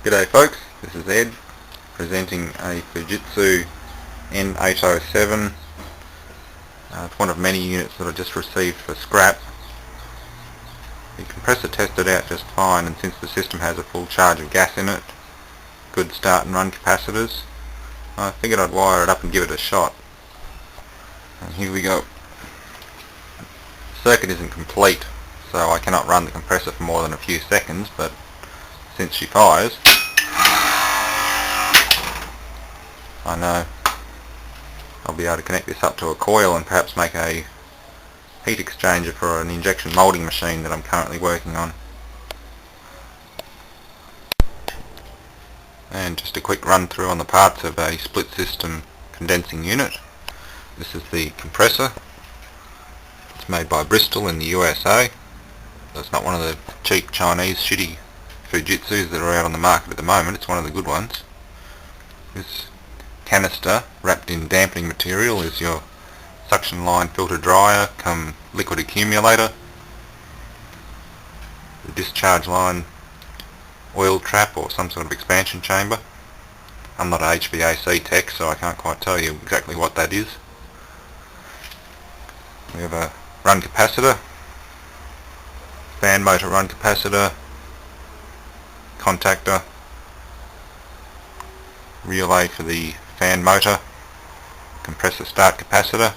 G'day folks, this is Ed presenting a Fujitsu N807. It's one of many units that I just received for scrap. The compressor tested out just fine, and since the system has a full charge of gas in it, good start and run capacitors, I figured I'd wire it up and give it a shot. And here we go. The circuit isn't complete, so I cannot run the compressor for more than a few seconds, but since she fires, I know I'll be able to connect this up to a coil and perhaps make a heat exchanger for an injection moulding machine that I'm currently working on. And just a quick run through on the parts of a split system condensing unit. This is the compressor. It's made by Bristol in the USA. It's not one of the cheap Chinese shitty Fujitsus that are out on the market at the moment. It's one of the good ones. This canister wrapped in dampening material is your suction line filter dryer come liquid accumulator, the discharge line oil trap or some sort of expansion chamber. I'm not an HVAC tech, so I can't quite tell you exactly what that is. We have a run capacitor, fan motor run capacitor, contactor, relay for the fan motor, compressor start capacitor,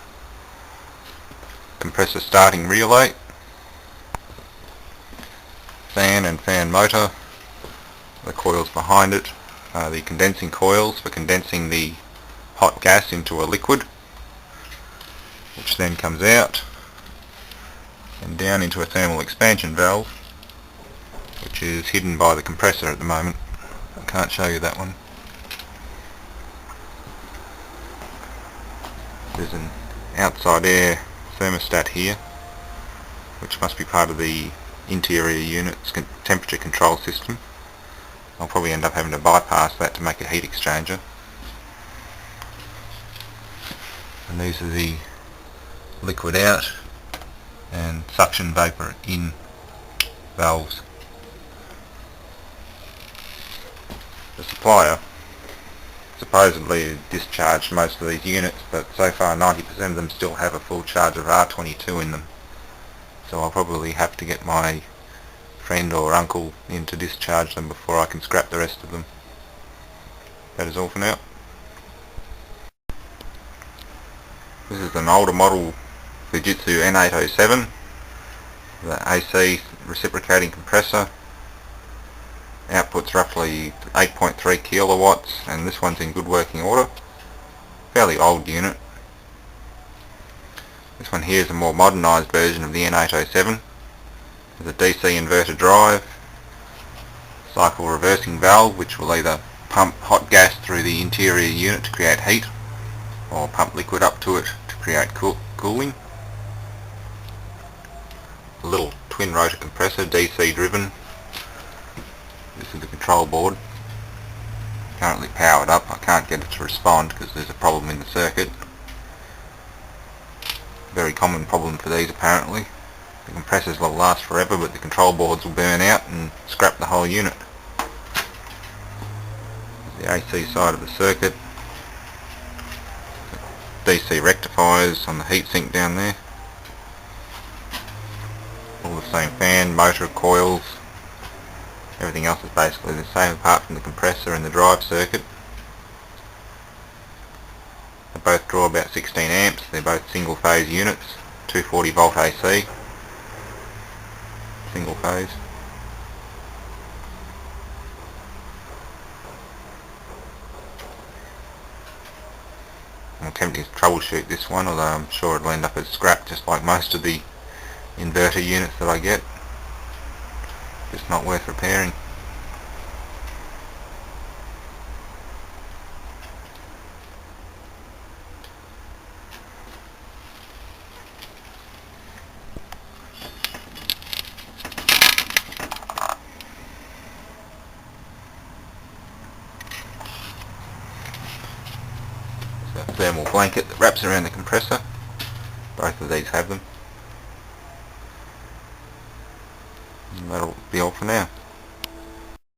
compressor starting relay, fan and fan motor. The coils behind it are the condensing coils for condensing the hot gas into a liquid, which then comes out and down into a thermal expansion valve, which is hidden by the compressor at the moment. I can't show you that one. There's an outside air thermostat here, which must be part of the interior unit's temperature control system. I'll probably end up having to bypass that to make a heat exchanger. And these are the liquid out and suction vapor in valves. The supplier supposedly discharged most of these units, but so far 90% of them still have a full charge of R22 in them. So I'll probably have to get my friend or uncle in to discharge them before I can scrap the rest of them. That is all for now. This is an older model Fujitsu N807, the AC reciprocating compressor. Output's roughly 8.3 kilowatts, and this one's in good working order. Fairly old unit. This one here is a more modernised version of the N807. There's a DC inverter drive, cycle reversing valve which will either pump hot gas through the interior unit to create heat, or pump liquid up to it to create cooling. A little twin rotor compressor, DC driven. This is the control board, currently powered up. I can't get it to respond because there's a problem in the circuit. Very common problem for these apparently. The compressors will last forever, but the control boards will burn out and scrap the whole unit. The AC side of the circuit, DC rectifiers on the heatsink down there. All the same fan, motor, coils. Everything else is basically the same apart from the compressor and the drive circuit. They both draw about 16 amps. They're both single phase units, 240 volt AC, single phase. I'm attempting to troubleshoot this one, although I'm sure it'll end up as scrap just like most of the inverter units that I get. It's not worth repairing. It's a thermal blanket that wraps around the compressor. Both of these have them. And that'll be all for now.